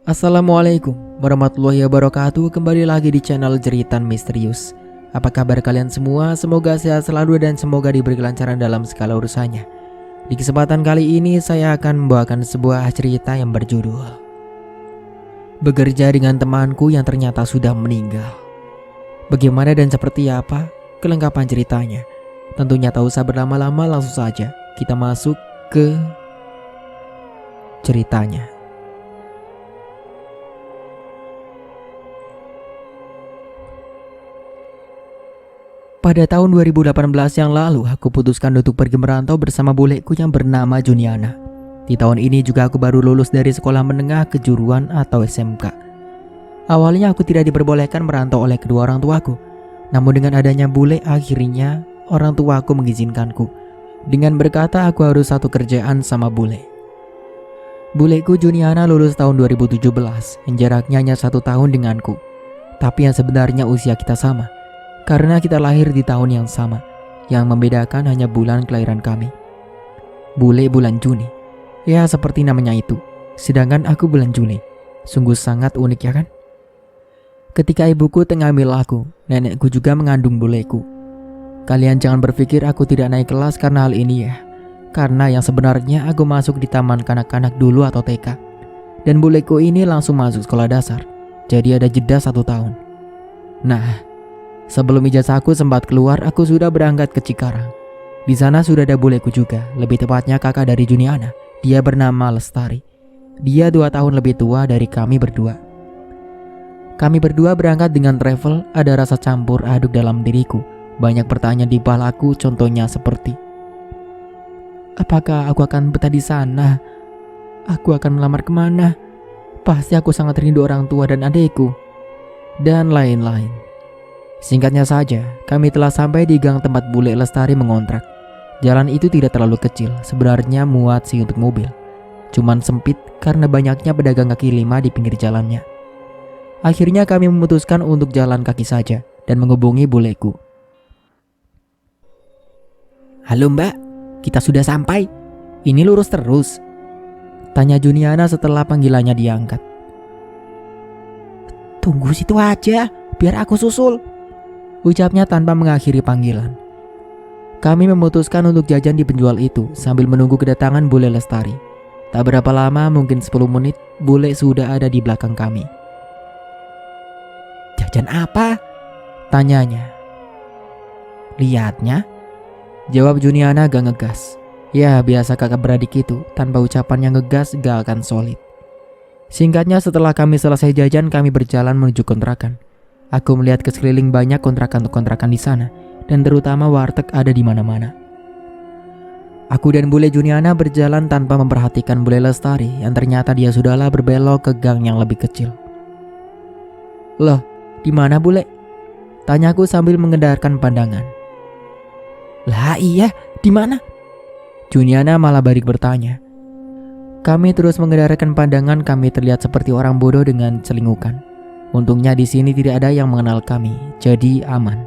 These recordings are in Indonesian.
Assalamualaikum warahmatullahi wabarakatuh. Kembali lagi di channel Jeritan Misterius. Apa kabar kalian semua? Semoga sehat selalu dan semoga diberi kelancaran dalam segala urusannya. Di kesempatan kali ini saya akan membawakan sebuah cerita yang berjudul Bekerja dengan temanku yang ternyata sudah meninggal. Bagaimana dan seperti apa kelengkapan ceritanya? Tentunya tak usah berlama-lama, langsung saja kita masuk ke ceritanya. Pada tahun 2018 yang lalu, aku putuskan untuk pergi merantau bersama bulekku yang bernama Juniana. Di tahun ini juga aku baru lulus dari sekolah menengah kejuruan atau SMK. Awalnya aku tidak diperbolehkan merantau oleh kedua orang tuaku. Namun dengan adanya bule, akhirnya orang tuaku mengizinkanku. Dengan berkata aku harus satu kerjaan sama bule. Buleku Juniana lulus tahun 2017, yang jaraknya hanya 1 tahun denganku. Tapi yang sebenarnya usia kita sama. Karena kita lahir di tahun yang sama, yang membedakan hanya bulan kelahiran kami. Bule bulan Juni, ya seperti namanya itu. Sedangkan aku bulan Juli. Sungguh sangat unik ya kan? Ketika ibuku tengah hamil aku, nenekku juga mengandung buleku. Kalian jangan berpikir aku tidak naik kelas karena hal ini ya. Karena yang sebenarnya aku masuk di taman kanak-kanak dulu atau TK. Dan buleku ini langsung masuk sekolah dasar. Jadi ada jeda 1 tahun. Nah, sebelum ijazahku sempat keluar, aku sudah berangkat ke Cikarang. Di sana sudah ada buleku juga, lebih tepatnya kakak dari Juniana. Dia bernama Lestari. Dia 2 tahun lebih tua dari kami berdua. Kami berdua berangkat dengan travel, ada rasa campur aduk dalam diriku. Banyak pertanyaan di kepalaku, contohnya seperti, apakah aku akan betah di sana? Aku akan melamar kemana? Pasti aku sangat rindu orang tua dan adikku. Dan lain-lain. Singkatnya saja, kami telah sampai di gang tempat bule Lestari mengontrak. Jalan itu tidak terlalu kecil, sebenarnya muat sih untuk mobil. Cuman sempit karena banyaknya pedagang kaki lima di pinggir jalannya. Akhirnya kami memutuskan untuk jalan kaki saja dan menghubungi buleku. Halo mbak, kita sudah sampai. Ini lurus terus? Tanya Juniana setelah panggilannya diangkat. Tunggu situ aja, biar aku susul. Ucapnya tanpa mengakhiri panggilan. Kami memutuskan untuk jajan di penjual itu sambil menunggu kedatangan bule Lestari. Tak berapa lama, mungkin 10 menit, bule sudah ada di belakang kami. Jajan apa? Tanyanya. Lihatnya? Jawab Juniana agak ngegas. Ya biasa kakak beradik itu, tanpa ucapan yang ngegas gak akan solid. Singkatnya setelah kami selesai jajan, kami berjalan menuju kontrakan. Aku melihat ke sekeliling banyak kontrakan di sana, dan terutama warteg ada di mana-mana. Aku dan bule Juniana berjalan tanpa memperhatikan bule Lestari yang ternyata dia sudahlah berbelok ke gang yang lebih kecil. Loh, di mana bule? Tanyaku sambil mengendarkan pandangan. Lah iya, di mana? Juniana malah balik bertanya. Kami terus mengendarkan pandangan, kami terlihat seperti orang bodoh dengan celingukan. Untungnya di sini tidak ada yang mengenal kami, jadi aman.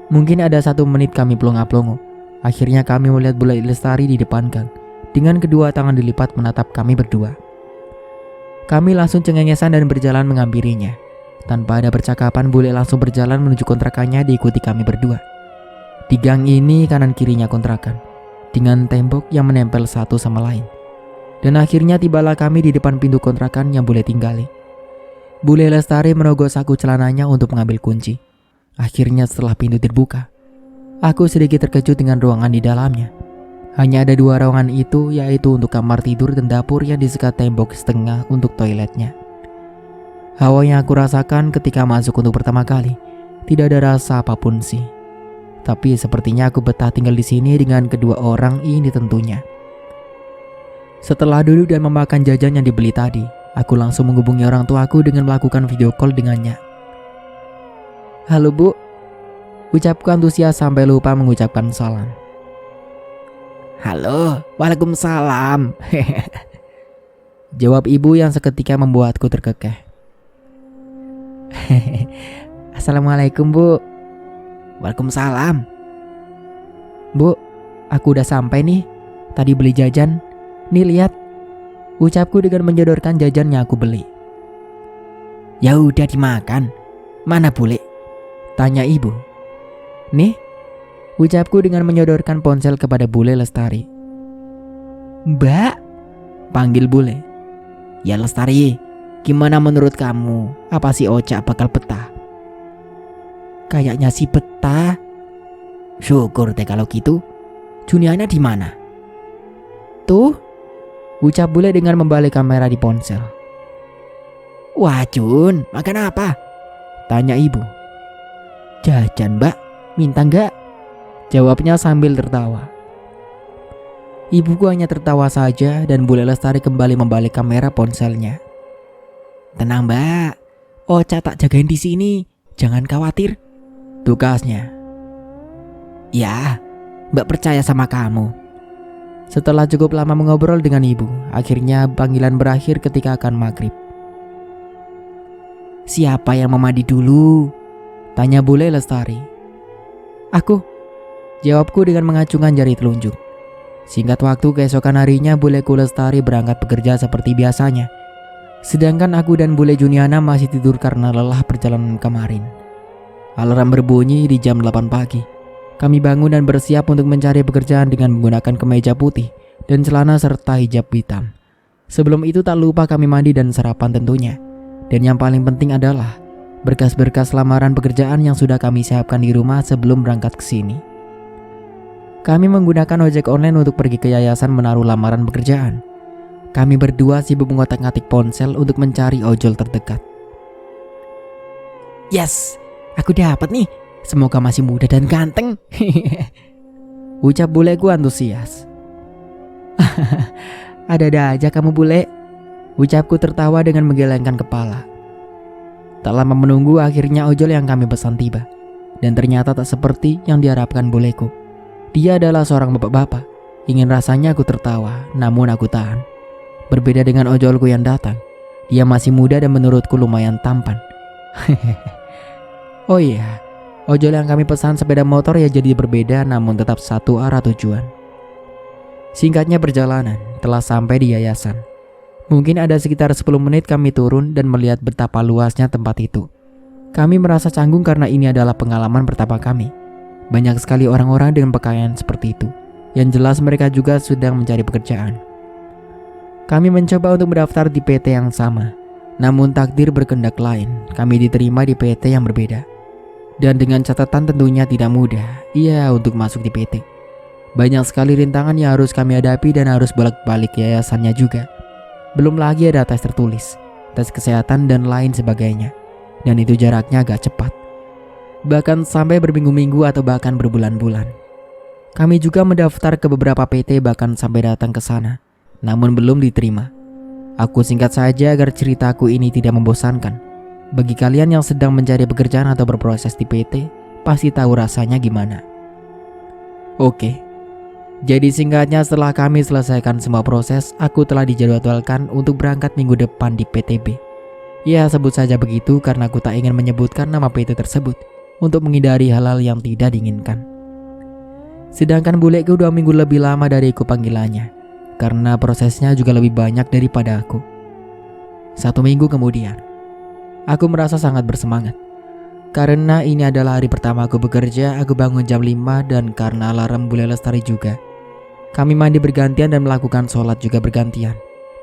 Mungkin ada 1 menit kami pelongo-pelongo. Akhirnya kami melihat bule Lestari di depan gang, dengan kedua tangan dilipat menatap kami berdua. Kami langsung cengengesan dan berjalan menghampirinya. Tanpa ada percakapan, bule langsung berjalan menuju kontrakannya diikuti kami berdua. Di gang ini kanan kirinya kontrakan, dengan tembok yang menempel satu sama lain. Dan akhirnya tibalah kami di depan pintu kontrakan yang bule tinggali. Bule Lestari merogoh saku celananya untuk mengambil kunci. Akhirnya setelah pintu terbuka, aku sedikit terkejut dengan ruangan di dalamnya. Hanya ada 2 ruangan itu, yaitu untuk kamar tidur dan dapur yang disekat tembok setengah untuk toiletnya. Hawa yang aku rasakan ketika masuk untuk pertama kali, tidak ada rasa apapun sih. Tapi sepertinya aku betah tinggal di sini dengan kedua orang ini tentunya. Setelah duduk dan memakan jajan yang dibeli tadi, aku langsung menghubungi orang tuaku dengan melakukan video call dengannya. Halo bu, ucapku antusias sampai lupa mengucapkan salam. Halo, waalaikumsalam. Jawab ibu yang seketika membuatku terkekeh. Assalamualaikum bu. Waalaikumsalam. Bu, aku udah sampai nih. Tadi beli jajan. Nih lihat. Ucapku dengan menyodorkan jajan yang aku beli. Ya udah dimakan. Mana bule? Tanya ibu. Nih, ucapku dengan menyodorkan ponsel kepada bule Lestari. Mbak, Panggil bule. ya Lestari, gimana menurut kamu? Apa si Oca bakal betah? Kayaknya sih betah. Syukur deh kalau gitu. Juniana di mana? Tuh, ucap bule dengan membalik kamera di ponsel. Wah Jun, makan apa? Tanya ibu. Jajan mbak, minta nggak? Jawabnya sambil tertawa. Ibuku hanya tertawa saja dan bule Lestari kembali membalik kamera ponselnya. Tenang mbak, Oca tak jagain di sini, jangan khawatir. Tukasnya. Ya, mbak percaya sama kamu. Setelah cukup lama mengobrol dengan ibu, akhirnya panggilan berakhir ketika akan maghrib. Siapa yang mau mandi dulu? Tanya bule Lestari. Aku, jawabku dengan mengacungkan jari telunjuk. Singkat waktu keesokan harinya buleku Lestari berangkat bekerja seperti biasanya. Sedangkan aku dan bule Juniana masih tidur karena lelah perjalanan kemarin. Alarm berbunyi di jam 8 pagi. Kami bangun dan bersiap untuk mencari pekerjaan dengan menggunakan kemeja putih dan celana serta hijab hitam. Sebelum itu tak lupa kami mandi dan sarapan tentunya. Dan yang paling penting adalah berkas-berkas lamaran pekerjaan yang sudah kami siapkan di rumah sebelum berangkat ke sini. Kami menggunakan ojek online untuk pergi ke yayasan menaruh lamaran pekerjaan. Kami berdua sibuk mengotak-ngatik ponsel untuk mencari ojol terdekat. Yes, aku dapat nih. Semoga masih muda dan ganteng. Ucap buleku antusias. Ada-ada aja kamu bule. Ucapku tertawa dengan menggelengkan kepala. Tak lama menunggu akhirnya ojol yang kami pesan tiba. Dan ternyata tak seperti yang diharapkan buleku. Dia adalah seorang bapak-bapak. Ingin rasanya aku tertawa, namun aku tahan. Berbeda dengan ojolku yang datang. Dia masih muda dan menurutku lumayan tampan. Oh iya, ojol yang kami pesan sepeda motor ya jadi berbeda namun tetap satu arah tujuan. Singkatnya perjalanan, telah sampai di yayasan. Mungkin ada sekitar 10 menit kami turun dan melihat betapa luasnya tempat itu. Kami merasa canggung karena ini adalah pengalaman pertama kami. Banyak sekali orang-orang dengan pakaian seperti itu. Yang jelas mereka juga sedang mencari pekerjaan. Kami mencoba untuk mendaftar di PT yang sama. Namun takdir berkehendak lain, kami diterima di PT yang berbeda. Dan dengan catatan tentunya tidak mudah, untuk masuk di PT. Banyak sekali rintangan yang harus kami hadapi dan harus bolak-balik yayasannya juga. Belum lagi ada tes tertulis, tes kesehatan dan lain sebagainya. Dan itu jaraknya agak cepat. Bahkan sampai berminggu-minggu atau bahkan berbulan-bulan. Kami juga mendaftar ke beberapa PT bahkan sampai datang ke sana. Namun belum diterima. Aku singkat saja agar ceritaku ini tidak membosankan. Bagi kalian yang sedang mencari pekerjaan atau berproses di PT, pasti tahu rasanya gimana. Oke. Jadi singkatnya setelah kami selesaikan semua proses, aku telah dijadwalkan untuk berangkat minggu depan di PTB. Ya sebut saja begitu karena aku tak ingin menyebutkan nama PT tersebut untuk menghindari hal-hal yang tidak diinginkan. Sedangkan buleku 2 minggu lebih lama dariku panggilannya, karena prosesnya juga lebih banyak daripada aku. 1 minggu kemudian, aku merasa sangat bersemangat. Karena ini adalah hari pertama aku bekerja, aku bangun jam 5 dan karena alarm bule Lestari juga. Kami mandi bergantian dan melakukan sholat juga bergantian.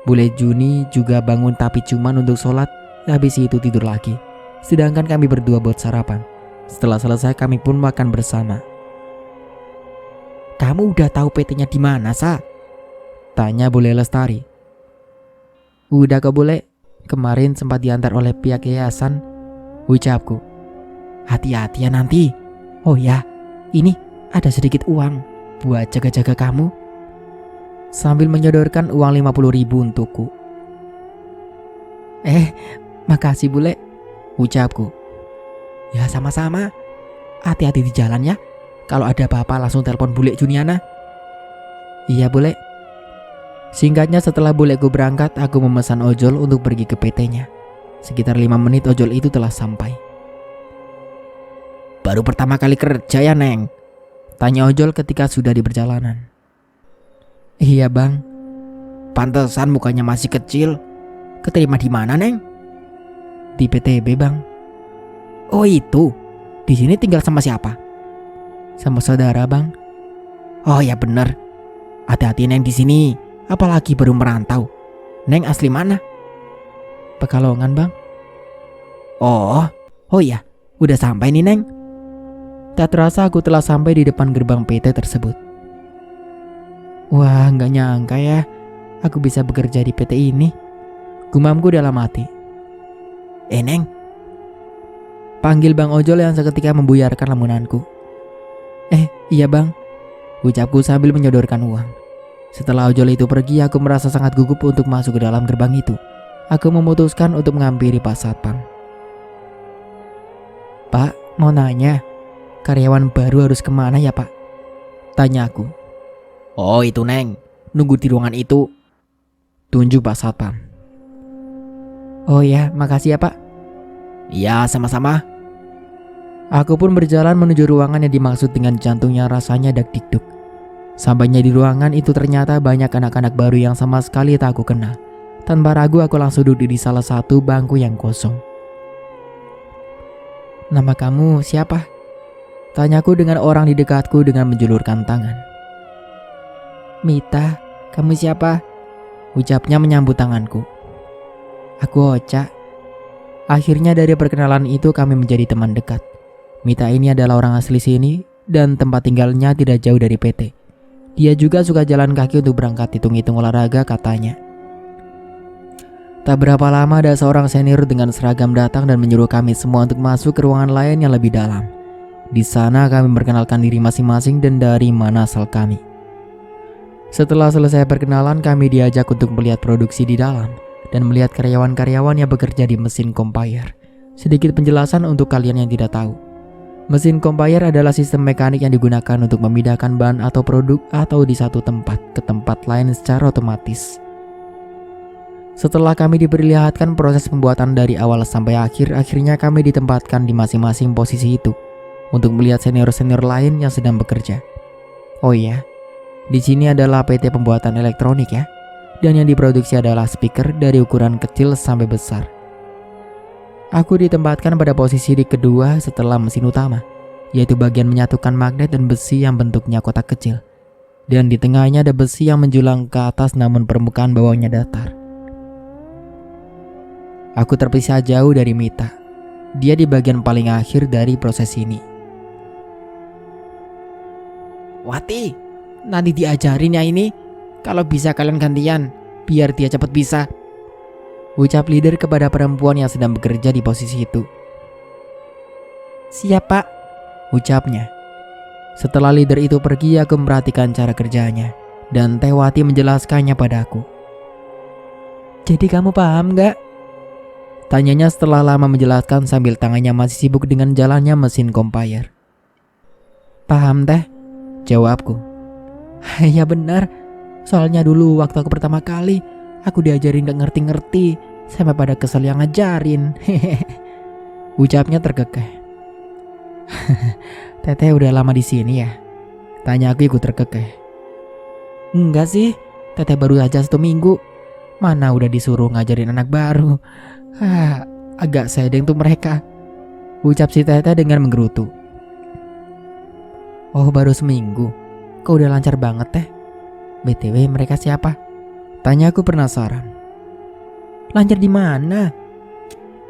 Bule Juni juga bangun tapi cuman untuk sholat, habis itu tidur lagi. Sedangkan kami berdua buat sarapan. Setelah selesai kami pun makan bersama. Kamu udah tahu PT-nya di mana, Sa? Tanya bule Lestari. Udah kok bule, kemarin sempat diantar oleh pihak yayasan, ucapku. Hati-hati ya nanti. Oh ya, ini ada sedikit uang buat jaga-jaga kamu. Sambil menyodorkan uang 50.000 untukku. Makasih bule, ucapku. Ya sama-sama. Hati-hati di jalan ya. Kalau ada apa-apa langsung telepon bule Juniana. Iya bule. Singkatnya setelah buleku berangkat, aku memesan ojol untuk pergi ke PT-nya. Sekitar 5 menit ojol itu telah sampai. Baru pertama kali kerja ya Neng? Tanya ojol ketika sudah di perjalanan. Iya bang. Pantesan mukanya masih kecil. Keterima di mana Neng? Di PTB bang. Oh itu, di sini tinggal sama siapa? Sama saudara bang. Oh ya bener. Hati-hati Neng di sini, apalagi baru merantau. Neng asli mana? Pekalongan bang. Oh iya, udah sampai nih Neng. Tak terasa aku telah sampai di depan gerbang PT tersebut. Wah, nggak nyangka ya, aku bisa bekerja di PT ini. Gumamku dalam hati. Neng. Panggil Bang Ojol yang seketika membuyarkan lamunanku. Iya bang, ucapku sambil menyodorkan uang. Setelah ojol itu pergi, aku merasa sangat gugup untuk masuk ke dalam gerbang itu. Aku memutuskan untuk menghampiri Pak Satpam. Pak, mau nanya, karyawan baru harus kemana ya Pak? Tanya aku. Oh itu Neng, nunggu di ruangan itu. Tunjuk Pak Satpam. Oh ya, makasih ya Pak. Iya sama-sama. Aku pun berjalan menuju ruangan yang dimaksud dengan jantungnya rasanya dak-dikduk. Sampainya di ruangan itu ternyata banyak anak-anak baru yang sama sekali tak aku kenal. Tanpa ragu aku langsung duduk di salah satu bangku yang kosong. Nama kamu siapa? Tanyaku dengan orang di dekatku dengan menjulurkan tangan. Mita, kamu siapa? Ucapnya menyambut tanganku. Aku Ocha. Akhirnya dari perkenalan itu kami menjadi teman dekat. Mita ini adalah orang asli sini dan tempat tinggalnya tidak jauh dari PT. Dia juga suka jalan kaki untuk berangkat hitung-hitung olahraga katanya. Tak berapa lama ada seorang senior dengan seragam datang dan menyuruh kami semua untuk masuk ke ruangan lain yang lebih dalam. Di sana kami memperkenalkan diri masing-masing dan dari mana asal kami. Setelah selesai perkenalan, kami diajak untuk melihat produksi di dalam dan melihat karyawan-karyawan yang bekerja di mesin conveyor. Sedikit penjelasan untuk kalian yang tidak tahu. Mesin conveyor adalah sistem mekanik yang digunakan untuk memindahkan bahan atau produk atau di satu tempat ke tempat lain secara otomatis. Setelah kami diperlihatkan proses pembuatan dari awal sampai akhir, akhirnya kami ditempatkan di masing-masing posisi itu untuk melihat senior-senior lain yang sedang bekerja. Oh iya, di sini adalah PT pembuatan elektronik ya, dan yang diproduksi adalah speaker dari ukuran kecil sampai besar. Aku ditempatkan pada posisi di kedua setelah mesin utama, yaitu bagian menyatukan magnet dan besi yang bentuknya kotak kecil. Dan di tengahnya ada besi yang menjulang ke atas namun permukaan bawahnya datar. Aku terpisah jauh dari Mita. Dia di bagian paling akhir dari proses ini. Wati, nanti diajarin ya ini. Kalau bisa kalian gantian, biar dia cepat bisa. Ucap leader kepada perempuan yang sedang bekerja di posisi itu. Siap Pak, ucapnya. Setelah leader itu pergi, aku memperhatikan cara kerjanya dan Tewati menjelaskannya padaku. Jadi kamu paham gak? Tanyanya setelah lama menjelaskan sambil tangannya masih sibuk dengan jalannya mesin conveyor. Paham teh, jawabku. Ya benar, soalnya dulu waktu aku pertama kali aku diajarin gak ngerti-ngerti sampai pada kesel yang ngajarin. Ucapnya terkekeh. Teteh udah lama di sini ya? Tanya aku ikut terkekeh. Enggak sih, Teteh baru aja 1 minggu. Mana udah disuruh ngajarin anak baru. Agak sedeng tuh mereka. Ucap si Teteh dengan menggerutu. Oh baru seminggu, kok udah lancar banget teh? BTW mereka siapa? Tanya aku penasaran. Lancar di mana?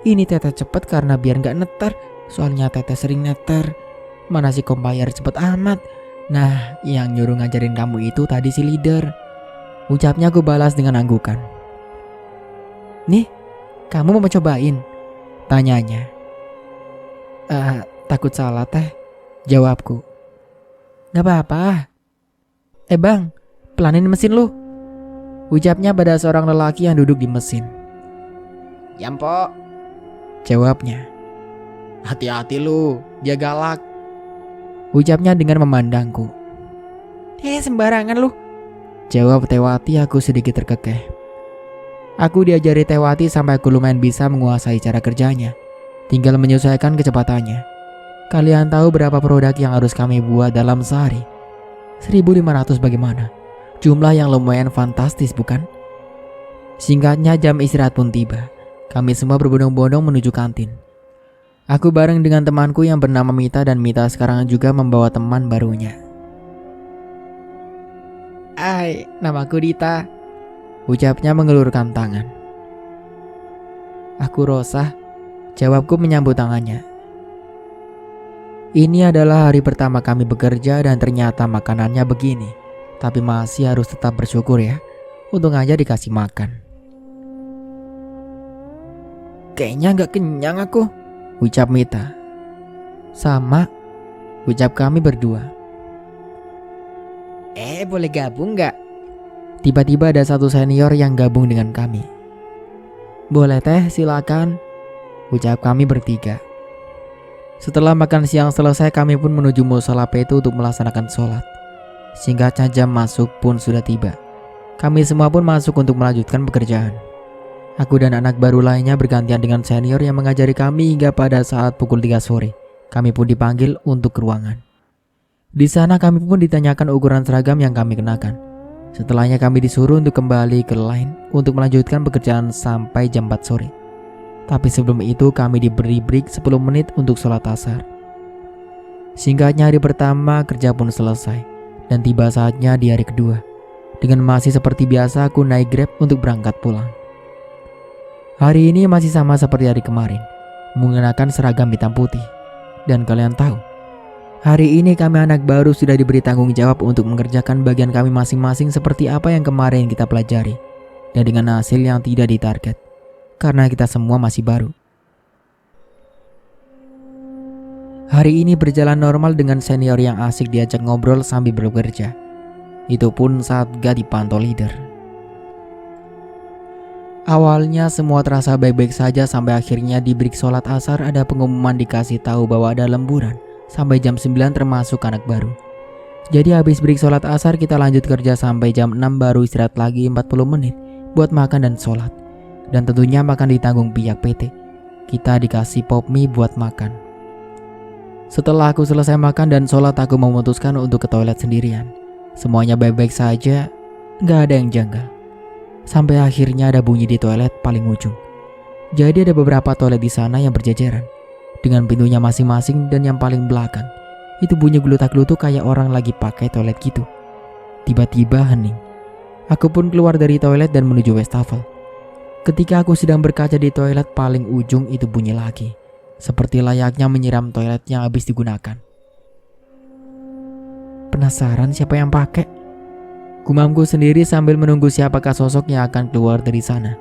Ini Teteh cepet karena biar gak netar. Soalnya Teteh sering netar. Mana si kombayar cepet amat. Nah yang nyuruh ngajarin kamu itu tadi si leader. Ucapnya aku balas dengan anggukan. Nih, kamu mau cobain? Tanyanya. Takut salah teh, jawabku. Gak apa-apa. Bang, pelanin mesin lu. Ucapnya pada seorang lelaki yang duduk di mesin. Yampo, jawabnya. Hati-hati lu, dia galak. Ucapnya dengan memandangku. Sembarangan lu, jawab Tewati. Aku sedikit terkekeh. Aku diajari Tewati sampai aku lumayan bisa menguasai cara kerjanya. Tinggal menyesuaikan kecepatannya. Kalian tahu berapa produk yang harus kami buat dalam sehari? 1.500 bagaimana? Jumlah yang lumayan fantastis bukan? Singkatnya jam istirahat pun tiba. Kami semua berbondong-bondong menuju kantin. Aku bareng dengan temanku yang bernama Mita dan Mita sekarang juga membawa teman barunya. Hai, namaku Dita. Ucapnya mengelurkan tangan. Aku Rosa. Jawabku menyambut tangannya. Ini adalah hari pertama kami bekerja dan ternyata makanannya begini. Tapi masih harus tetap bersyukur ya. Untung aja dikasih makan. Kayaknya gak kenyang aku, ucap Mita. Sama, ucap kami berdua. Boleh gabung gak? Tiba-tiba ada satu senior yang gabung dengan kami. Boleh teh, silakan, ucap kami bertiga. Setelah makan siang selesai, kami pun menuju musola Petu untuk melaksanakan sholat. Singkatnya jam masuk pun sudah tiba. Kami semua pun masuk untuk melanjutkan pekerjaan. Aku dan anak baru lainnya bergantian dengan senior yang mengajari kami hingga pada saat pukul 3 sore. Kami pun dipanggil untuk ke ruangan. Di sana kami pun ditanyakan ukuran seragam yang kami kenakan. Setelahnya kami disuruh untuk kembali ke line untuk melanjutkan pekerjaan sampai jam 4 sore. Tapi sebelum itu kami diberi break 10 menit untuk sholat asar. Singkatnya hari pertama kerja pun selesai dan tiba saatnya di hari kedua. Dengan masih seperti biasa aku naik Grab untuk berangkat pulang. Hari ini masih sama seperti hari kemarin, menggunakan seragam hitam putih. Dan kalian tahu, hari ini kami anak baru sudah diberi tanggung jawab untuk mengerjakan bagian kami masing-masing seperti apa yang kemarin kita pelajari. Dan dengan hasil yang tidak ditarget, karena kita semua masih baru. Hari ini berjalan normal dengan senior yang asik diajak ngobrol sambil bekerja. Itu pun saat gak dipantau leader. Awalnya semua terasa baik-baik saja sampai akhirnya di break sholat asar ada pengumuman dikasih tahu bahwa ada lemburan sampai jam 9 termasuk anak baru. Jadi habis break sholat asar kita lanjut kerja sampai jam 6 baru istirahat lagi 40 menit buat makan dan sholat. Dan tentunya makan ditanggung pihak PT. Kita dikasih pop mie buat makan. Setelah aku selesai makan dan sholat aku memutuskan untuk ke toilet sendirian. Semuanya baik-baik saja, gak ada yang janggal. Sampai akhirnya ada bunyi di toilet paling ujung. Jadi ada beberapa toilet di sana yang berjajaran dengan pintunya masing-masing dan yang paling belakang itu bunyi gelutak-gelutuk kayak orang lagi pakai toilet gitu. Tiba-tiba hening. Aku pun keluar dari toilet dan menuju wastafel. Ketika aku sedang berkaca di toilet paling ujung itu bunyi lagi. Seperti layaknya menyiram toilet yang habis digunakan. Penasaran siapa yang pakai? Gumamku sendiri sambil menunggu siapakah sosok yang akan keluar dari sana.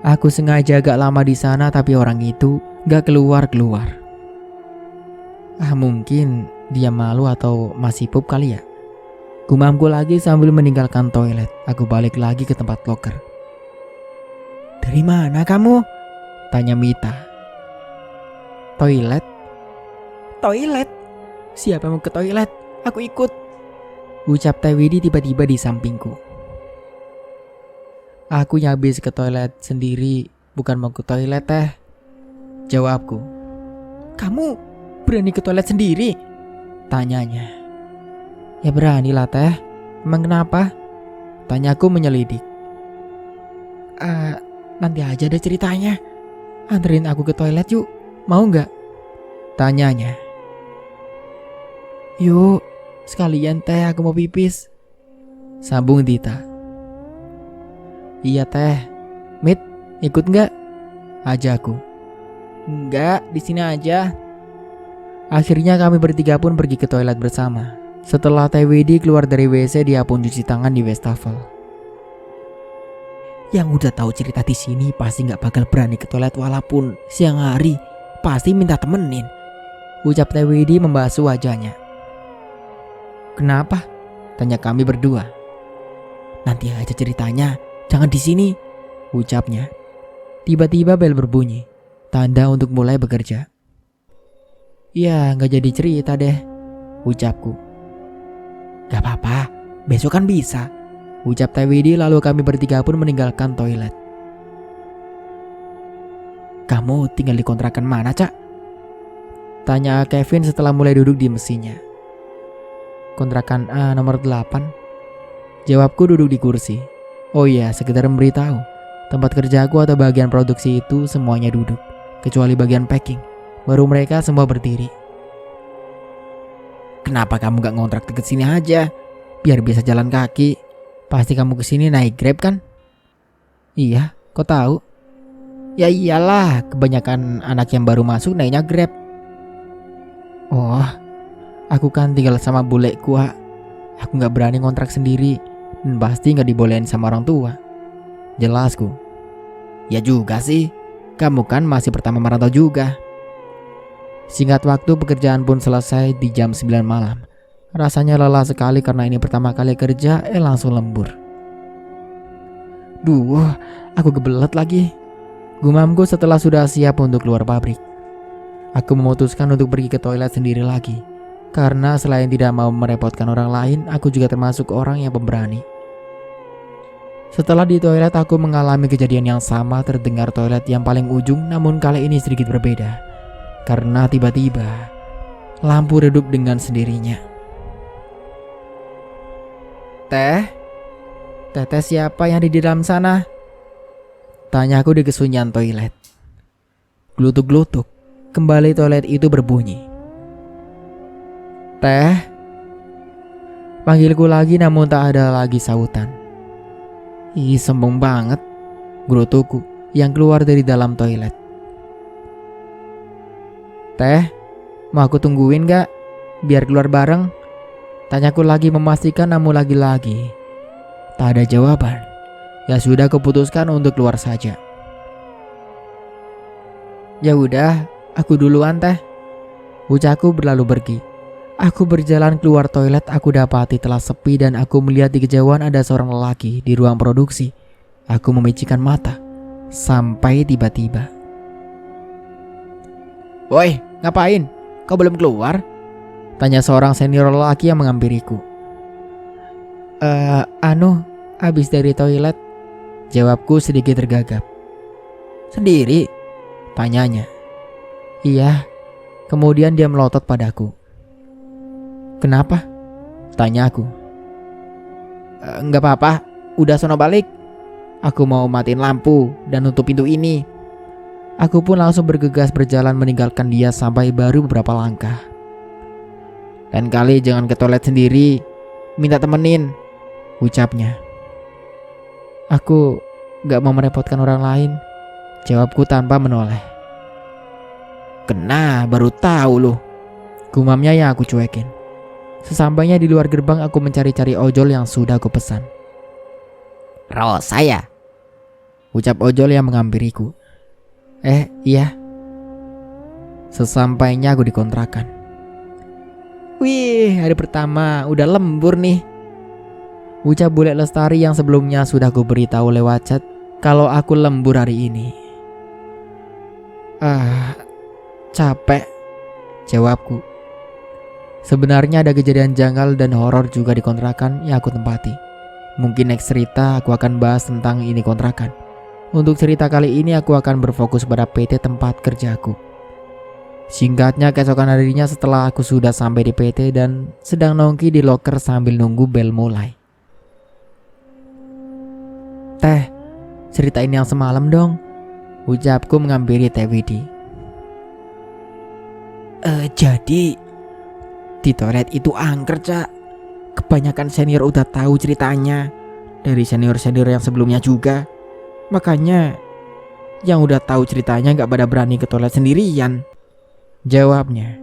Aku sengaja agak lama di sana tapi orang itu gak keluar-keluar. Mungkin dia malu atau masih pup kali ya. Gumamku lagi sambil meninggalkan toilet. Aku balik lagi ke tempat loker. Dari mana kamu? Tanya Mita. Toilet? Toilet? Siapa mau ke toilet? Aku ikut. Ucap Teh Widi tiba-tiba di sampingku. Aku yang habis ke toilet sendiri, bukan mau ke toilet Teh. Jawabku. Kamu berani ke toilet sendiri? Tanyanya. Ya beranilah Teh. Emang kenapa? Tanyaku menyelidik. Nanti aja deh ceritanya. Anterin aku ke toilet yuk. Mau gak? Tanyanya. Yuk. Sekalian Teh, aku mau pipis. Sambung Dita. Iya Teh. Mit, ikut nggak? Ajakku. Enggak, di sini aja. Akhirnya kami bertiga pun pergi ke toilet bersama. Setelah Teh Widi keluar dari WC, dia pun cuci tangan di wastafel. Yang udah tahu cerita di sini pasti nggak bakal berani ke toilet walaupun siang hari. Pasti minta temenin. Ucap Teh Widi membasuh wajahnya. Kenapa? Tanya kami berdua. Nanti aja ceritanya, jangan di sini. Ucapnya. Tiba-tiba bel berbunyi. Tanda untuk mulai bekerja. Ya gak jadi cerita deh. Ucapku. Gak apa-apa, besok kan bisa. Ucap Teh Widi lalu kami bertiga pun meninggalkan toilet. Kamu tinggal di kontrakan mana, Cak? Tanya Kevin setelah mulai duduk di mesinnya. Kontrakan A nomor 8. Jawabku duduk di kursi. Oh iya, sekedar memberitahu. Tempat kerjaku atau bagian produksi itu semuanya duduk, kecuali bagian packing. Baru mereka semua berdiri. Kenapa kamu gak ngontrak deket sini aja? Biar bisa jalan kaki. Pasti kamu kesini naik Grab kan? Iya, kok tahu? Ya iyalah, kebanyakan anak yang baru masuk naiknya Grab. Oh, aku kan tinggal sama bulekku, Wak. Aku gak berani ngontrak sendiri, dan pasti gak dibolehin sama orang tua. Jelasku. Ya juga sih, kamu kan masih pertama merantau juga. Singkat waktu pekerjaan pun selesai di jam 9 malam. Rasanya lelah sekali karena ini pertama kali kerja, langsung lembur. Duh, aku kebelet lagi. Gumamku setelah sudah siap untuk keluar pabrik. Aku memutuskan untuk pergi ke toilet sendiri lagi. Karena selain tidak mau merepotkan orang lain, aku juga termasuk orang yang pemberani. Setelah di toilet aku mengalami kejadian yang sama, terdengar toilet yang paling ujung, namun kali ini sedikit berbeda. Karena tiba-tiba lampu redup dengan sendirinya. Teh siapa yang di dalam sana? Tanyaku di kesunyian toilet. Glutuk-glutuk, kembali toilet itu berbunyi. Teh? Panggilku lagi namun tak ada lagi sautan. Ih, sombong banget, glutukku yang keluar dari dalam toilet. Teh, mau aku tungguin gak? Biar keluar bareng? Tanyaku lagi memastikan namun lagi-lagi tak ada jawaban. Ya sudah, kuputuskan untuk keluar saja. Ya udah, aku duluan teh. Ucapku berlalu pergi. Aku berjalan keluar toilet, aku dapati telah sepi dan aku melihat di kejauhan ada seorang lelaki di ruang produksi. Aku memicikan mata sampai tiba-tiba. Woi, ngapain? Kau belum keluar? Tanya seorang senior lelaki yang menghampiriku. Habis dari toilet. Jawabku sedikit tergagap. Sendiri? Tanyanya. Iya. Kemudian dia melotot padaku. Kenapa? Tanyaku. Enggak apa-apa, udah sono balik. Aku mau matiin lampu dan nutup pintu ini. Aku pun langsung bergegas berjalan meninggalkan dia sampai baru beberapa langkah. Lain kali jangan ke toilet sendiri, minta temenin, ucapnya. Aku gak mau merepotkan orang lain, jawabku tanpa menoleh. Kena, baru tahu loh, gumamnya yang aku cuekin. Sesampainya di luar gerbang aku mencari-cari ojol yang sudah aku pesan. Rosa ya? Ucap ojol yang menghampiriku. Iya. Sesampainya aku di kontrakan. Wih, hari pertama udah lembur nih, ucap bule lestari yang sebelumnya sudah aku beritahu lewat chat kalau aku lembur hari ini. Capek, jawabku. Sebenarnya ada kejadian janggal dan horor juga di kontrakan yang aku tempati. Mungkin next cerita aku akan bahas tentang ini kontrakan. Untuk cerita kali ini aku akan berfokus pada PT tempat kerjaku. Singkatnya, keesokan harinya setelah aku sudah sampai di PT dan sedang nongki di loker sambil nunggu bel mulai. Teh, ceritain yang semalam dong, ucapku menghampiri Teh Widi. Jadi di toilet itu angker, Cak. Kebanyakan senior udah tahu ceritanya dari senior-senior yang sebelumnya juga. Makanya yang udah tahu ceritanya gak pada berani ke toilet sendirian, jawabnya.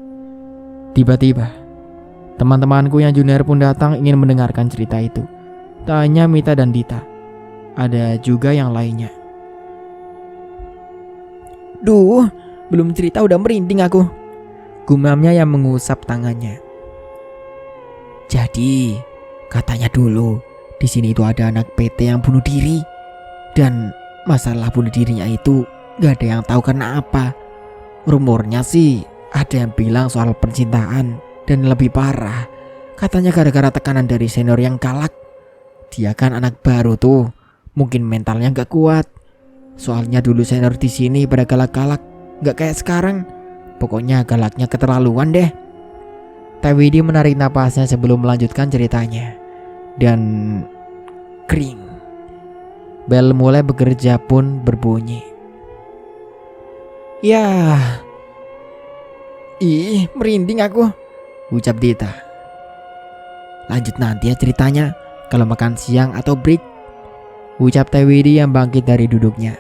Tiba-tiba teman-temanku yang junior pun datang ingin mendengarkan cerita itu. Tak hanya Mita dan Dita, ada juga yang lainnya. Duh, belum cerita udah merinding aku, gumamnya yang mengusap tangannya. Jadi katanya dulu di sini itu ada anak PT yang bunuh diri. Dan masalah bunuh dirinya itu gak ada yang tahu karena apa. Rumornya sih ada yang bilang soal percintaan, dan lebih parah katanya gara-gara tekanan dari senior yang galak. Dia kan anak baru tuh, mungkin mentalnya gak kuat. Soalnya dulu senior di sini pada galak-galak, gak kayak sekarang. Pokoknya galaknya keterlaluan deh. Teh Widi menarik napasnya sebelum melanjutkan ceritanya. Dan kering. Bel mulai bekerja pun berbunyi. Yah, ih merinding aku, ucap Dita. Lanjut nanti ya ceritanya, kalau makan siang atau break, ucap Teh Widi yang bangkit dari duduknya.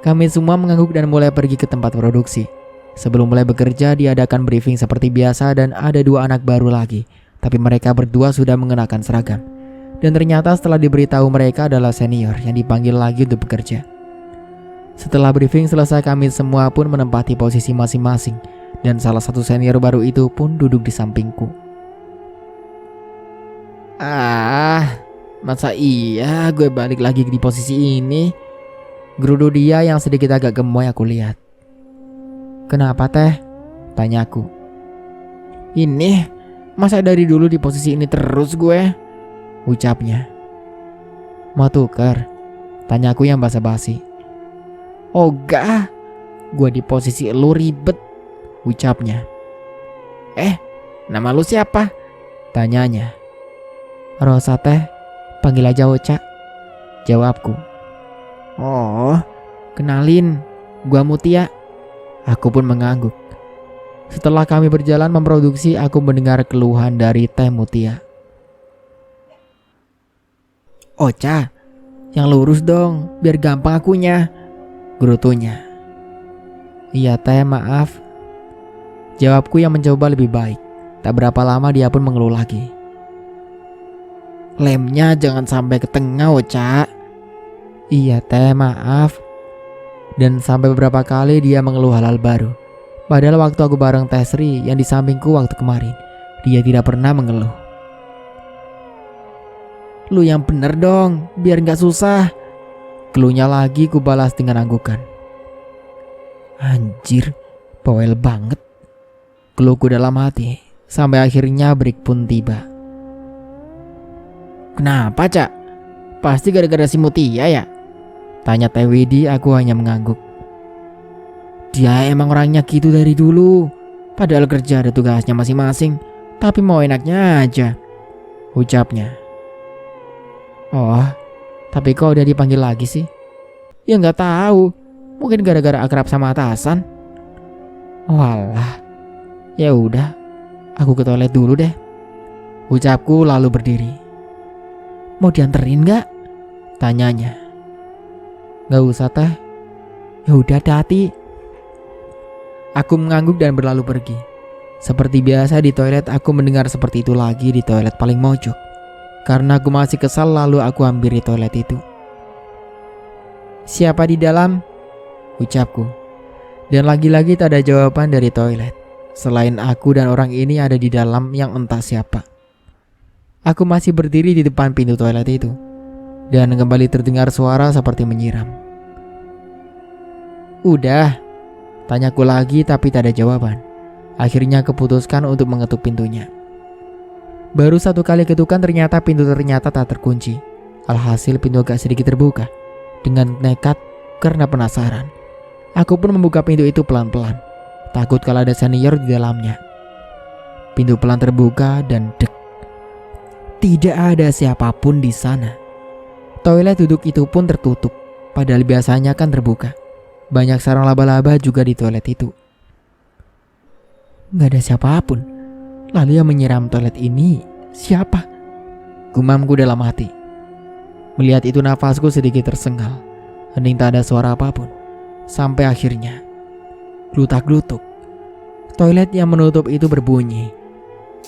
Kami semua mengangguk dan mulai pergi ke tempat produksi. Sebelum mulai bekerja diadakan briefing seperti biasa dan ada 2 anak baru lagi. Tapi mereka berdua sudah mengenakan seragam. Dan ternyata setelah diberitahu mereka adalah senior yang dipanggil lagi untuk bekerja. Setelah briefing selesai kami semua pun menempati posisi masing-masing. Dan salah satu senior baru itu pun duduk di sampingku. Masa iya gue balik lagi di posisi ini? Gerudu dia yang sedikit agak gemoy aku lihat. Kenapa Teh? Tanyaku. Ini, masa dari dulu di posisi ini terus gue? Ucapnya. Mau tuker? Tanyaku yang basa-basi. Ogah, gue di posisi lu ribet, ucapnya. Nama lu siapa? Tanyanya. Rosa Teh, panggil aja Ocha, jawabku. Oh, kenalin, gua Mutia. Aku pun mengangguk. Setelah kami berjalan memproduksi, aku mendengar keluhan dari Teh Mutia. Ocha, yang lurus dong, biar gampang akunya, gerutunya. Iya Teh, maaf, jawabku yang mencoba lebih baik. Tak berapa lama dia pun mengeluh lagi. Lemnya jangan sampai ke tengah, Ocha. Iya Teh, maaf. Dan sampai beberapa kali dia mengeluh hal-hal baru. Padahal waktu aku bareng Teh Sri yang di sampingku waktu kemarin, dia tidak pernah mengeluh. Lu yang bener dong, biar gak susah, keluhnya lagi ku balas dengan anggukan. Anjir, bawel banget, keluhku dalam hati. Sampai akhirnya break pun tiba. Kenapa Cak? Pasti gara-gara si Mutia ya? Tanya Teh Widi, aku hanya mengangguk. Dia emang orangnya gitu dari dulu. Padahal kerja ada tugasnya masing-masing, tapi mau enaknya aja, ucapnya. Oh, tapi kok udah dipanggil lagi sih? Ya gak tahu, mungkin gara-gara akrab sama atasan. Walah, ya udah, aku ke toilet dulu deh, ucapku lalu berdiri. Mau dianterin gak? Tanyanya. Gak usah Teh. Ya udah, hati-hati. Aku mengangguk dan berlalu pergi. Seperti biasa di toilet aku mendengar seperti itu lagi di toilet paling mojok. Karena aku masih kesal lalu aku hampiri toilet itu. Siapa di dalam? Ucapku. Dan lagi-lagi tak ada jawaban dari toilet. Selain aku dan orang ini ada di dalam yang entah siapa. Aku masih berdiri di depan pintu toilet itu. Dan kembali terdengar suara seperti menyiram. Udah, tanyaku lagi tapi tak ada jawaban. Akhirnya keputuskan untuk mengetuk pintunya. Baru 1 kali ketukan ternyata pintu tak terkunci. Alhasil pintu agak sedikit terbuka. Dengan nekat karena penasaran, aku pun membuka pintu itu pelan-pelan. Takut kalau ada senior di dalamnya. Pintu pelan terbuka dan dek. Tidak ada siapapun di sana. Toilet duduk itu pun tertutup. Padahal biasanya kan terbuka. Banyak sarang laba-laba juga di toilet itu. Gak ada siapapun. Lalu yang menyiram toilet ini siapa? Gumamku dalam hati. Melihat itu nafasku sedikit tersengal. Hening tak ada suara apapun. Sampai akhirnya glutak-glutuk. Toilet yang menutup itu berbunyi.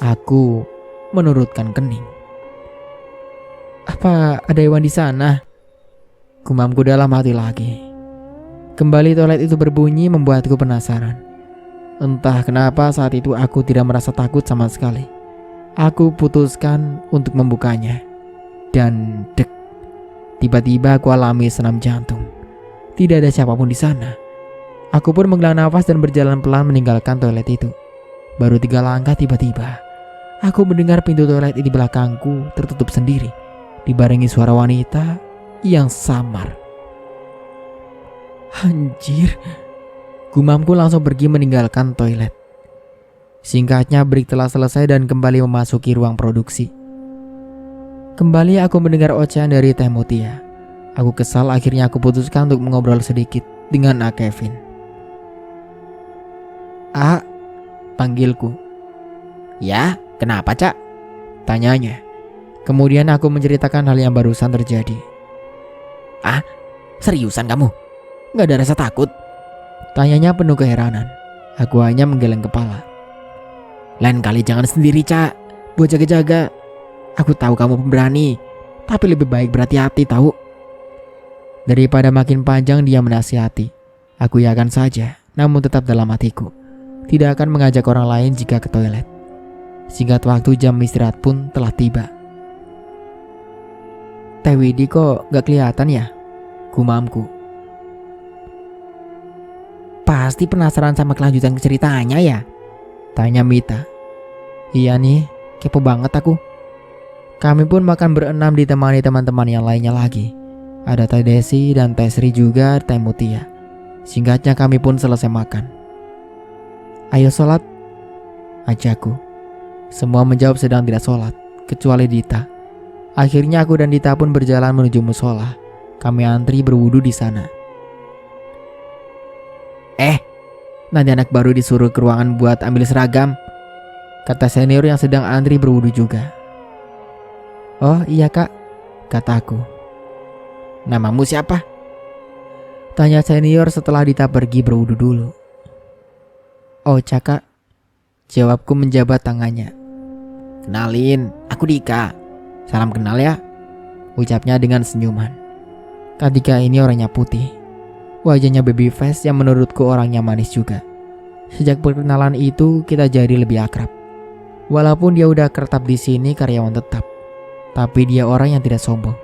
Aku menurutkan kening. Apa ada hewan di sana? Gumamku dalam hati lagi. Kembali toilet itu berbunyi membuatku penasaran. Entah kenapa saat itu aku tidak merasa takut sama sekali. Aku putuskan untuk membukanya. Dan dek. Tiba-tiba aku alami senam jantung. Tidak ada siapapun di sana. Aku pun menghela nafas dan berjalan pelan meninggalkan toilet itu. Baru 3 langkah tiba-tiba aku mendengar pintu toilet di belakangku tertutup sendiri, dibarengi suara wanita yang samar. Anjir, gumamku langsung pergi meninggalkan toilet. Singkatnya break telah selesai dan kembali memasuki ruang produksi. Kembali aku mendengar ocehan dari Teh Mutia. Aku kesal, akhirnya aku putuskan untuk mengobrol sedikit dengan Kevin. Panggilku. Ya, kenapa Cak? Tanyanya. Kemudian aku menceritakan hal yang barusan terjadi. Seriusan kamu? Gak ada rasa takut? Tanyanya penuh keheranan. Aku hanya menggeleng kepala. Lain kali jangan sendiri Cak, buat jaga-jaga. Aku tahu kamu pemberani, tapi lebih baik berhati-hati tahu. Daripada makin panjang dia menasihati, aku yakan saja, namun tetap dalam hatiku tidak akan mengajak orang lain jika ke toilet. Singkat waktu, jam istirahat pun telah tiba. Teh Widi kok gak kelihatan ya? Gumamku. Pasti penasaran sama kelanjutan ceritanya ya? Tanya Mita. Iya nih, kepo banget aku. Kami pun makan berenam ditemani teman-teman yang lainnya lagi. Ada Teh Desi dan Teh Sri juga Teh Mutia. Singkatnya kami pun selesai makan. Ayo sholat, ajakku. Semua menjawab sedang tidak sholat, kecuali Dita. Akhirnya aku dan Dita pun berjalan menuju musola. Kami antri berwudu di sana. Nanti anak baru disuruh ke ruangan buat ambil seragam, kata senior yang sedang antri berwudu juga. Oh iya kak, kataku. Namamu siapa? Tanya senior setelah Dita pergi berwudu dulu. Oh Caka, jawabku menjabat tangannya. Kenalin, aku Dika. Salam kenal ya, ucapnya dengan senyuman. Ketika ini orangnya putih, wajahnya baby face yang menurutku orangnya manis juga. Sejak perkenalan itu kita jadi lebih akrab. Walaupun dia udah kertap di sini karyawan tetap, tapi dia orang yang tidak sombong.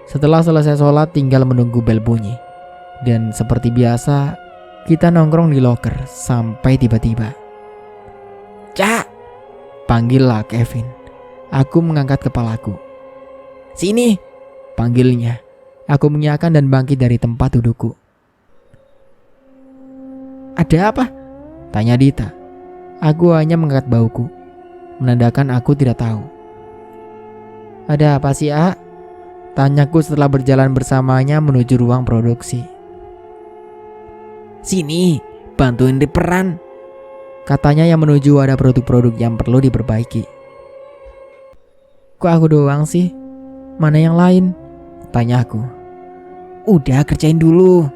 Setelah selesai sholat tinggal menunggu bel bunyi. Dan seperti biasa kita nongkrong di loker sampai tiba-tiba Cak, panggillah Kevin. Aku mengangkat kepalaku. Sini, panggilnya. Aku mengiyakan dan bangkit dari tempat dudukku. Ada apa? Tanya Dita. Aku hanya mengangkat bauku, menandakan aku tidak tahu. Ada apa sih, A? Tanyaku setelah berjalan bersamanya menuju ruang produksi. Sini, bantuin di peran, katanya yang menuju ada produk-produk yang perlu diperbaiki. Kok aku doang sih? Mana yang lain? Tanyaku. Udah kerjain dulu.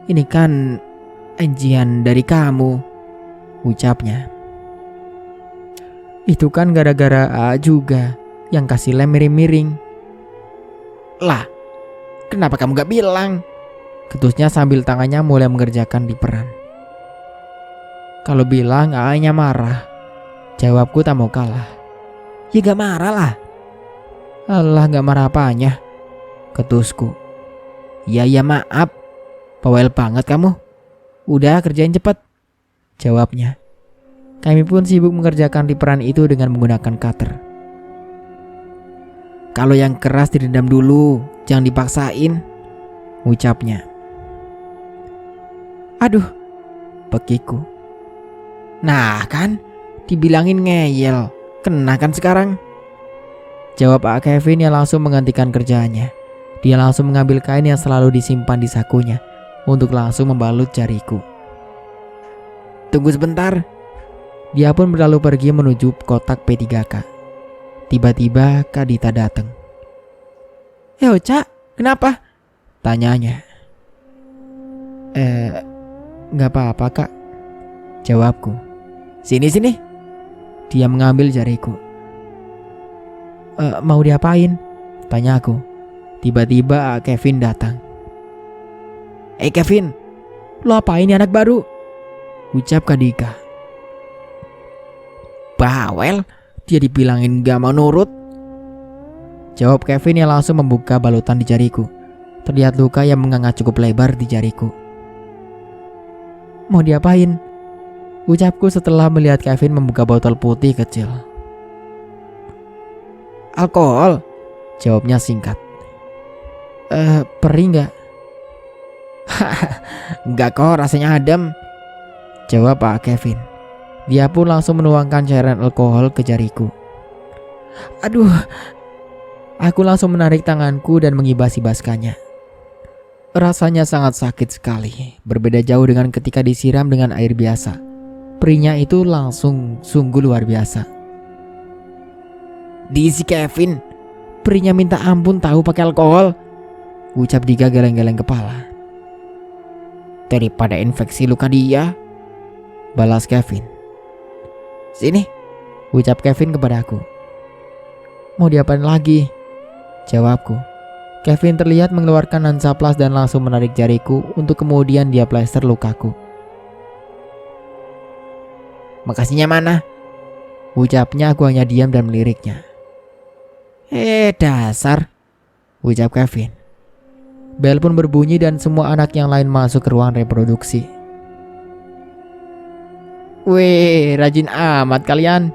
Ini kan ujian dari kamu, ucapnya. Itu kan gara-gara A juga yang kasih lem miring-miring. Lah, kenapa kamu gak bilang? Ketusnya sambil tangannya mulai mengerjakan di peran. Kalau bilang A-nya marah, jawabku tak mau kalah. Ya gak marah lah. Alah, gak marah apanya? Ketusku. Ya maaf, bawel banget kamu. Udah kerjain cepet, jawabnya. Kami pun sibuk mengerjakan di peran itu dengan menggunakan cutter. Kalau yang keras direndam dulu, jangan dipaksain, ucapnya. Aduh, pekiku. Nah kan, dibilangin ngeyel, kena kan sekarang? Jawab Kevin yang langsung menghentikan kerjaannya. Dia langsung mengambil kain yang selalu disimpan di sakunya untuk langsung membalut jariku. Tunggu sebentar. Dia pun berlalu pergi menuju kotak P3K. Tiba-tiba Kak Dita datang. Cak, kenapa? Tanyanya. Gak apa-apa kak, jawabku. Sini. Dia mengambil jariku. Mau diapain? Tanyaku. Tiba-tiba Kevin datang. Kevin, lo apain ya anak baru? Ucap Kak Dika. Bawel, dia dibilangin gak mau nurut. Jawab Kevin yang langsung membuka balutan di jariku. Terlihat luka yang menganga cukup lebar di jariku. Mau diapain? Ucapku setelah melihat Kevin membuka botol putih kecil. Alkohol, jawabnya singkat. Perih gak? Enggak kok, rasanya adem, jawab Pak Kevin. Dia pun langsung menuangkan cairan alkohol ke jariku. Aduh. Aku langsung menarik tanganku dan mengibas-ibaskannya. Rasanya sangat sakit sekali, berbeda jauh dengan ketika disiram dengan air biasa. Perihnya itu langsung sungguh luar biasa. Di si Kevin, perihnya minta ampun tahu pakai alkohol, ucap Dika geleng-geleng kepala. daripada infeksi luka dia. Balas Kevin. Sini, Ucap Kevin kepadaku. Mau diapain lagi? Jawabku. Kevin terlihat mengeluarkan Hansaplast dan langsung menarik jariku untuk kemudian dia plester lukaku. makasihnya mana? Ucapnya, aku hanya diam dan meliriknya. Dasar. Ucap Kevin. Bel pun berbunyi dan semua anak yang lain masuk ke ruang reproduksi. Wih, rajin amat kalian.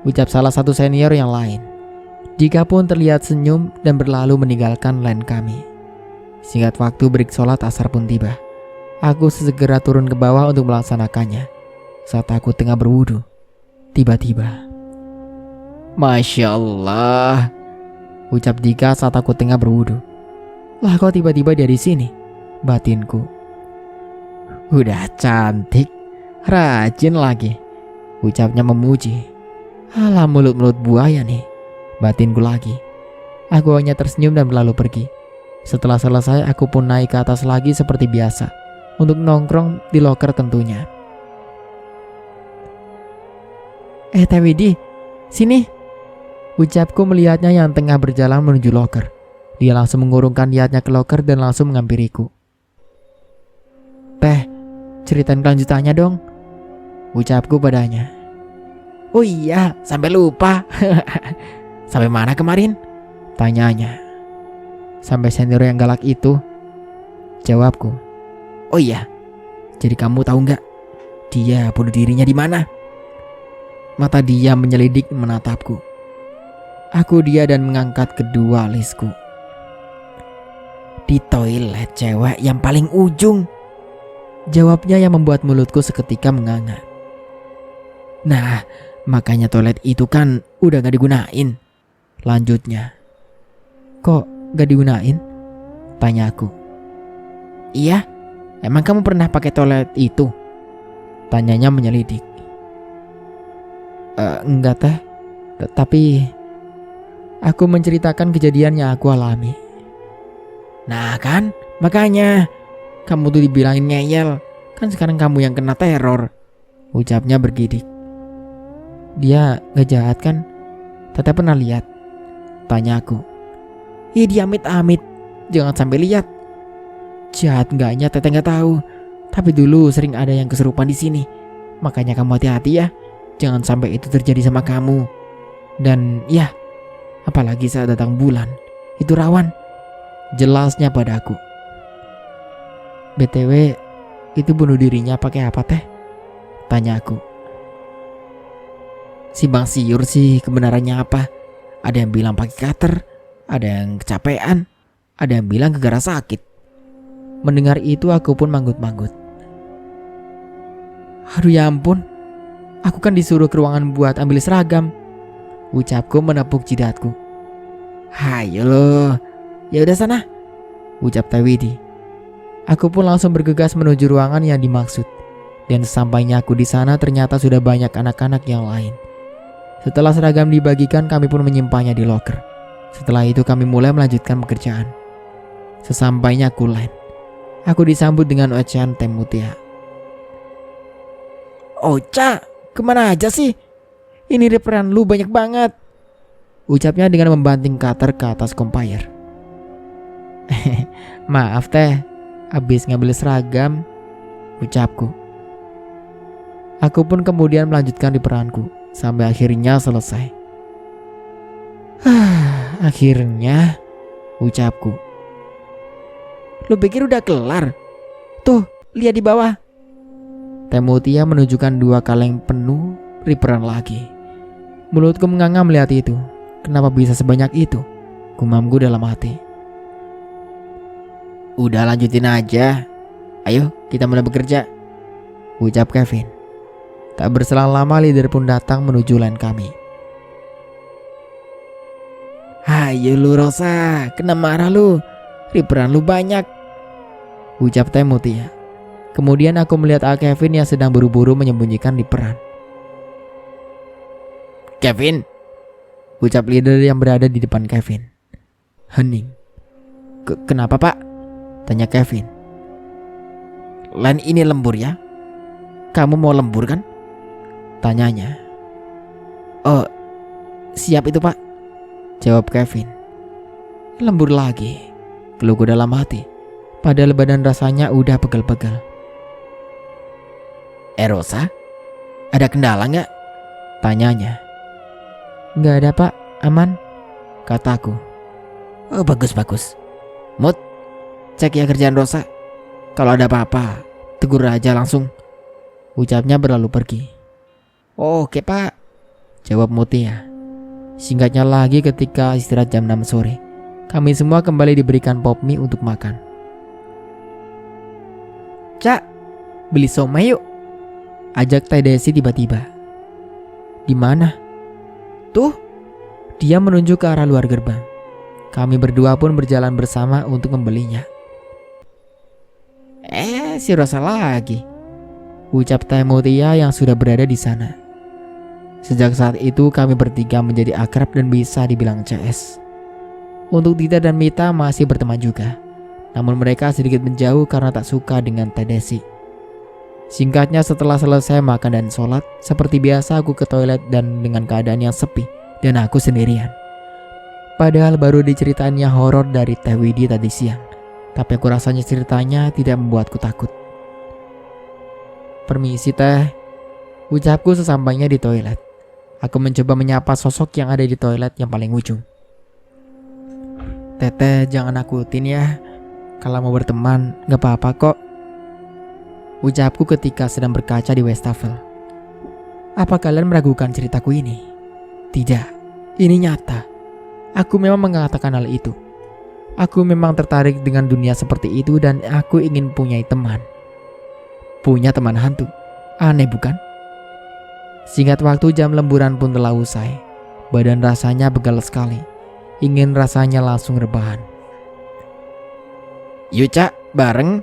Ucap salah satu senior yang lain. Dika pun terlihat senyum dan berlalu meninggalkan line kami. Singkat waktu break sholat asar pun tiba. Aku segera turun ke bawah untuk melaksanakannya. Saat aku tengah berwudu, tiba-tiba, Masya Allah. ucap Dika saat aku tengah berwudu. Lah kok tiba-tiba dia di sini? Batinku. Udah cantik, rajin lagi, Ucapnya memuji. Alah, mulut-mulut buaya nih, batinku lagi. Aku hanya tersenyum dan berlalu pergi. Setelah selesai, aku pun naik ke atas lagi seperti biasa, untuk nongkrong di loker tentunya. Teh Widi, sini, ucapku melihatnya yang tengah berjalan menuju loker. Dia langsung mengurungkan niatnya ke loker dan langsung menghampiriku. Teh, ceritain kelanjutannya dong, ucapku padanya. Oh iya, sampai lupa. Sampai mana kemarin? Tanyanya. Sampai senior yang galak itu, jawabku. Oh iya, jadi kamu tahu nggak dia bunuh dirinya di mana? Mata dia menyelidik menatapku. Aku dia dan mengangkat kedua alisku. Di toilet cewek yang paling ujung, jawabnya yang membuat mulutku seketika menganga. Nah, makanya toilet itu kan udah gak digunain, lanjutnya. Kok gak digunain? Tanyaku. Iya, emang kamu pernah pakai toilet itu? Tanyanya menyelidik. Enggak teh, tapi aku menceritakan kejadian yang aku alami. Nah kan, makanya kamu tuh dibilangin ngeyel. Kan sekarang kamu yang kena teror, ucapnya bergidik. Dia gak jahat kan? Teteh pernah lihat? Tanyaku. Ih, dia amit-amit, jangan sampai lihat. Jahat enggaknya teteh gak tahu, tapi dulu sering ada yang kesurupan di sini. Makanya kamu hati-hati ya, jangan sampai itu terjadi sama kamu. Dan ya, apalagi saat datang bulan, itu rawan. Jelasnya padaku. BTW, itu bunuh dirinya pakai apa teh? Tanyaku. Simpang siur sih kebenarannya apa. Ada yang bilang pakai cutter, ada yang kecapean, ada yang bilang gara-gara sakit. Mendengar itu aku pun manggut-manggut. Aduh ya ampun, aku kan disuruh ke ruangan buat ambil seragam, ucapku menepuk jidatku. Hayo loh, ya udah sana, ucap Teh Widi. Aku pun langsung bergegas menuju ruangan yang dimaksud. Dan sesampainya aku di sana ternyata sudah banyak anak-anak yang lain. Setelah seragam dibagikan, kami pun menyimpannya di loker. Setelah itu kami mulai melanjutkan pekerjaan. Sesampainya aku line, aku disambut dengan ocehan Teh Mutia. Ocha, kemana aja sih? Ini referan lu banyak banget, ucapnya dengan membanting cutter ke atas compire. Maaf teh, habis ngambil seragam, ucapku. Aku pun kemudian melanjutkan di peranku sampai akhirnya selesai. Akhirnya, ucapku. Lu pikir udah kelar? Tuh, lihat di bawah. Teh Mutia menunjukkan 2 kaleng penuh riperan lagi. Mulutku menganga melihat itu. Kenapa bisa sebanyak itu? Gumamku dalam hati. Udah lanjutin aja. Ayo kita mulai bekerja, ucap Kevin. Tak berselang lama leader pun datang menuju line kami. Hayo lu Rosa, kena marah lu. Riperan lu banyak. ucap Teh Mutia. Kemudian aku melihat Kevin yang sedang buru-buru menyembunyikan di peran. Kevin, Ucap leader yang berada di depan Kevin. Hening. Kenapa pak? Tanya Kevin. line ini lembur ya? Kamu mau lembur kan? Tanyanya. Oh, siap itu pak. Jawab Kevin. Lembur lagi, keluhku dalam hati. Padahal badan rasanya udah pegel-pegel. Rosa, ada kendala nggak? Tanyanya. Nggak ada pak, aman, kataku. Oh bagus. Mut, cek ya kerjaan Rosa. Kalau ada apa-apa, tegur aja langsung. Ucapnya berlalu pergi. Oke pak, jawab Mutia. Singkatnya lagi ketika istirahat jam 6 sore, kami semua kembali diberikan pop mie untuk makan. Cak, beli somai yuk. Ajak Teh Desi tiba-tiba. Di mana? Tuh, dia menunjuk ke arah luar gerbang. Kami berdua pun berjalan bersama untuk membelinya. Si Rosa lagi. Ucap Teh Mutia yang sudah berada di sana. Sejak saat itu kami bertiga menjadi akrab dan bisa dibilang CS. Untuk Dita dan Mita masih berteman juga. Namun mereka sedikit menjauh karena tak suka dengan Teh Desi. Singkatnya setelah selesai makan dan sholat, seperti biasa aku ke toilet dan dengan keadaan yang sepi dan aku sendirian. Padahal baru diceritanya horor dari Teh Widi tadi siang. Tapi aku rasanya ceritanya tidak membuatku takut. Permisi Teh, ucapku sesampainya di toilet. Aku mencoba menyapa sosok yang ada di toilet yang paling ujung. Teteh jangan nakutin ya. Kalau mau berteman gak apa-apa kok. Ucapku ketika sedang berkaca di wastafel. Apa kalian meragukan ceritaku ini? Tidak, ini nyata. Aku memang mengatakan hal itu. Aku memang tertarik dengan dunia seperti itu dan aku ingin punya teman. Punya teman hantu. Aneh bukan? Singkat waktu jam lemburan pun telah usai. Badan rasanya pegal sekali. Ingin rasanya langsung rebahan. Yuk cak, bareng.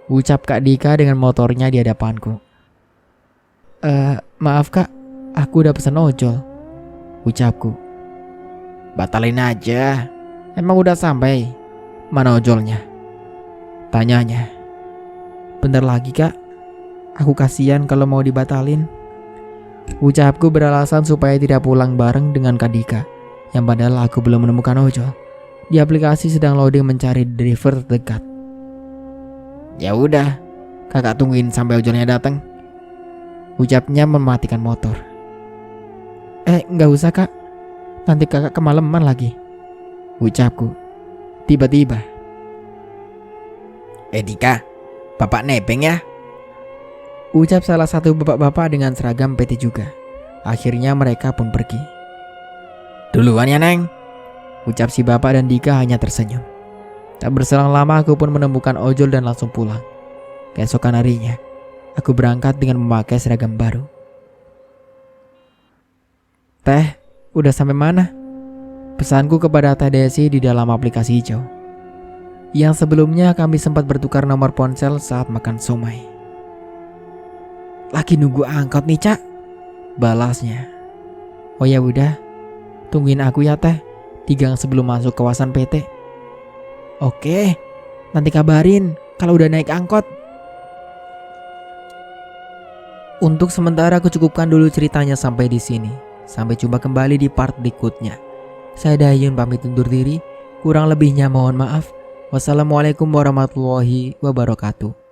Ucap Kak Dika dengan motornya di hadapanku. Maaf kak, aku udah pesan ojol. Ucapku. Batalin aja. Emang udah sampai? Mana ojolnya? Tanyanya. Bentar lagi kak, aku kasihan kalau mau dibatalin. Ucapku beralasan supaya tidak pulang bareng dengan Kak Dika, yang padahal aku belum menemukan ojol. Di aplikasi sedang loading mencari driver terdekat. Ya udah, kakak tungguin sampai ojolnya datang. Ucapnya mematikan motor. Nggak usah kak, nanti kakak kemalaman lagi. Ucapku. Tiba-tiba. Dika, bapak nebeng ya? Ucap salah satu bapak-bapak dengan seragam PT juga. Akhirnya mereka pun pergi. Duluan ya Neng. Ucap si bapak dan Dika hanya tersenyum. Tak berselang lama aku pun menemukan ojol dan langsung pulang. Keesokan harinya, aku berangkat dengan memakai seragam baru. Teh, udah sampai mana? Pesanku kepada Teh Desi di dalam aplikasi hijau. Yang sebelumnya kami sempat bertukar nomor ponsel saat makan somai. Lagi nunggu angkot nih cak. Balasnya. Oh ya udah, tungguin aku ya Teh, di gang sebelum masuk kawasan PT. Oke, nanti kabarin kalau udah naik angkot. Untuk sementara aku cukupkan dulu ceritanya sampai di sini. Sampai jumpa kembali di part berikutnya. Saya Dayun pamit undur diri. Kurang lebihnya mohon maaf. Wassalamualaikum warahmatullahi wabarakatuh.